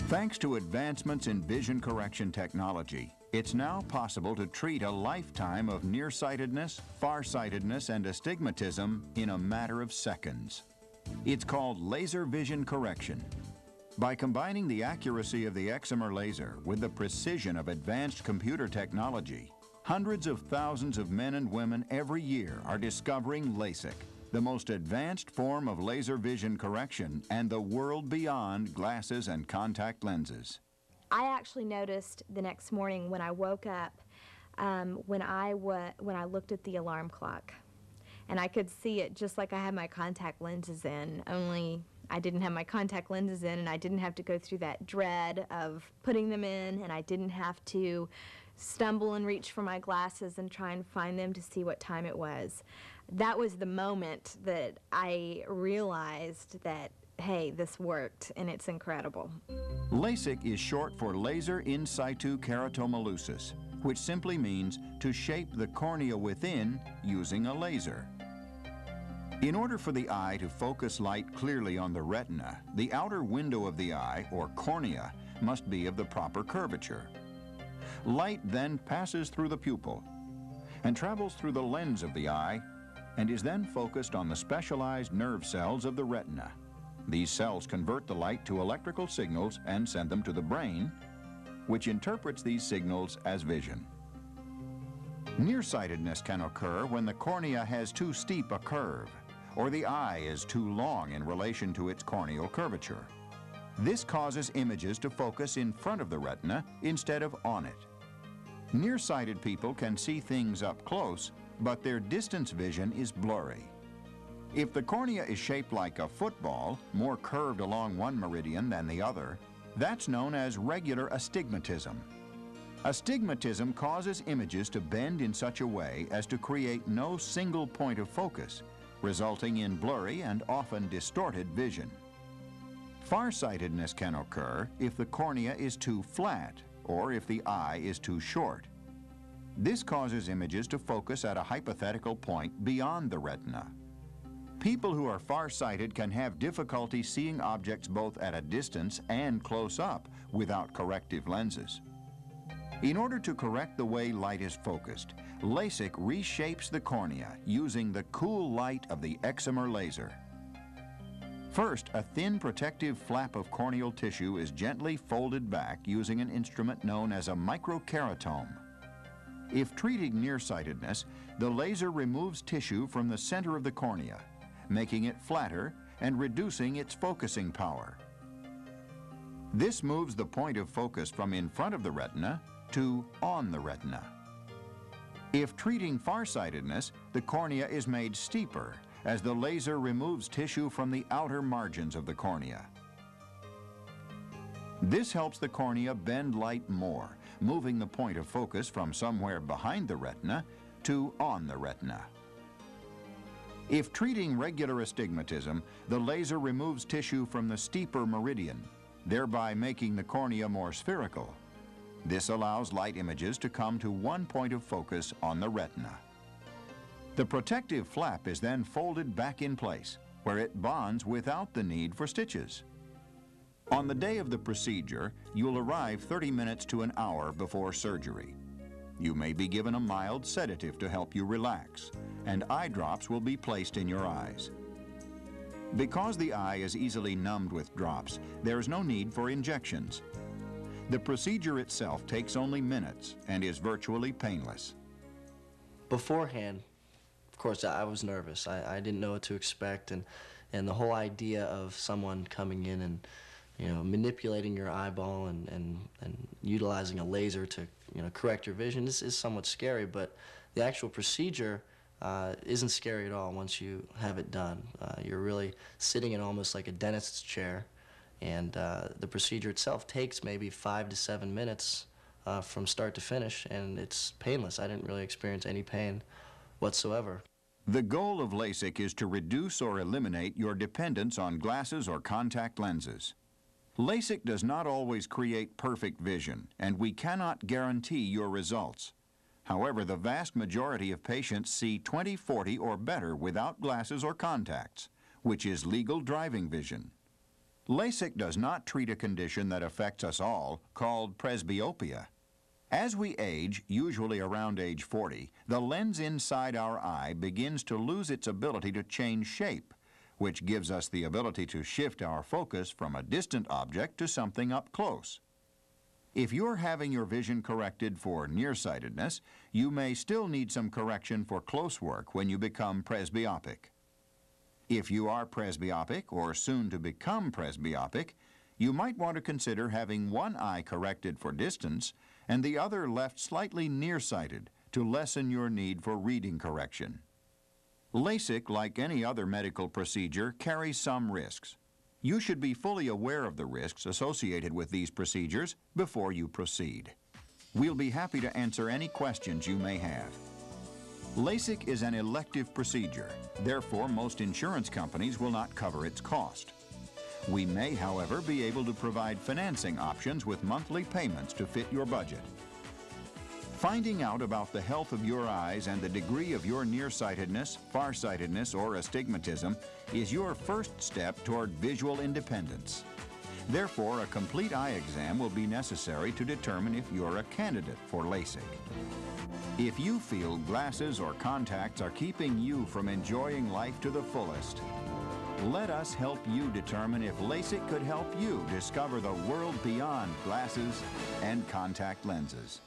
Thanks to advancements in vision correction technology, it's now possible to treat a lifetime of nearsightedness, farsightedness, and astigmatism in a matter of seconds. It's called laser vision correction. By combining the accuracy of the excimer laser with the precision of advanced computer technology, hundreds of thousands of men and women every year are discovering LASIK, the most advanced form of laser vision correction and the world beyond glasses and contact lenses. I actually noticed the next morning when I woke up, when I looked at the alarm clock, and I could see it just like I had my contact lenses in, only I didn't have my contact lenses in, and I didn't have to go through that dread of putting them in, and I didn't have to stumble and reach for my glasses and try and find them to see what time it was. That was the moment that I realized that, hey, this worked, and it's incredible. LASIK is short for laser in situ keratomileusis, which simply means to shape the cornea within using a laser. In order for the eye to focus light clearly on the retina, the outer window of the eye, or cornea, must be of the proper curvature. Light then passes through the pupil and travels through the lens of the eye and is then focused on the specialized nerve cells of the retina. These cells convert the light to electrical signals and send them to the brain, which interprets these signals as vision. Nearsightedness can occur when the cornea has too steep a curve, or the eye is too long in relation to its corneal curvature. This causes images to focus in front of the retina instead of on it. Nearsighted people can see things up close, but their distance vision is blurry. If the cornea is shaped like a football, more curved along one meridian than the other, that's known as regular astigmatism. Astigmatism causes images to bend in such a way as to create no single point of focus, resulting in blurry and often distorted vision. Farsightedness can occur if the cornea is too flat or if the eye is too short. This causes images to focus at a hypothetical point beyond the retina. People who are farsighted can have difficulty seeing objects both at a distance and close up without corrective lenses. In order to correct the way light is focused, LASIK reshapes the cornea using the cool light of the excimer laser. First, a thin protective flap of corneal tissue is gently folded back using an instrument known as a microkeratome. If treating nearsightedness, the laser removes tissue from the center of the cornea, making it flatter and reducing its focusing power. This moves the point of focus from in front of the retina to on the retina. If treating farsightedness, the cornea is made steeper as the laser removes tissue from the outer margins of the cornea. This helps the cornea bend light more, moving the point of focus from somewhere behind the retina to on the retina. If treating regular astigmatism, the laser removes tissue from the steeper meridian, thereby making the cornea more spherical. This allows light images to come to one point of focus on the retina. The protective flap is then folded back in place, where it bonds without the need for stitches. On the day of the procedure, you'll arrive 30 minutes to an hour before surgery. You may be given a mild sedative to help you relax, and eye drops will be placed in your eyes. Because the eye is easily numbed with drops, there is no need for injections. The procedure itself takes only minutes and is virtually painless. Beforehand, of course, I was nervous. I didn't know what to expect, and the whole idea of someone coming in and manipulating your eyeball and utilizing a laser to correct your vision is somewhat scary, but the actual procedure isn't scary at all once you have it done. You're really sitting in almost like a dentist's chair, and the procedure itself takes maybe 5 to 7 minutes from start to finish, and it's painless. I didn't really experience any pain whatsoever. The goal of LASIK is to reduce or eliminate your dependence on glasses or contact lenses. LASIK does not always create perfect vision, and we cannot guarantee your results. However, the vast majority of patients see 20/40 or better without glasses or contacts, which is legal driving vision. LASIK does not treat a condition that affects us all called presbyopia. As we age, usually around age 40, the lens inside our eye begins to lose its ability to change shape, which gives us the ability to shift our focus from a distant object to something up close. If you're having your vision corrected for nearsightedness, you may still need some correction for close work when you become presbyopic. If you are presbyopic or soon to become presbyopic, you might want to consider having one eye corrected for distance and the other left slightly nearsighted to lessen your need for reading correction. LASIK, like any other medical procedure, carries some risks. You should be fully aware of the risks associated with these procedures before you proceed. We'll be happy to answer any questions you may have. LASIK is an elective procedure, therefore most insurance companies will not cover its cost. We may, however, be able to provide financing options with monthly payments to fit your budget. Finding out about the health of your eyes and the degree of your nearsightedness, farsightedness, or astigmatism is your first step toward visual independence. Therefore, a complete eye exam will be necessary to determine if you're a candidate for LASIK. If you feel glasses or contacts are keeping you from enjoying life to the fullest, let us help you determine if LASIK could help you discover the world beyond glasses and contact lenses.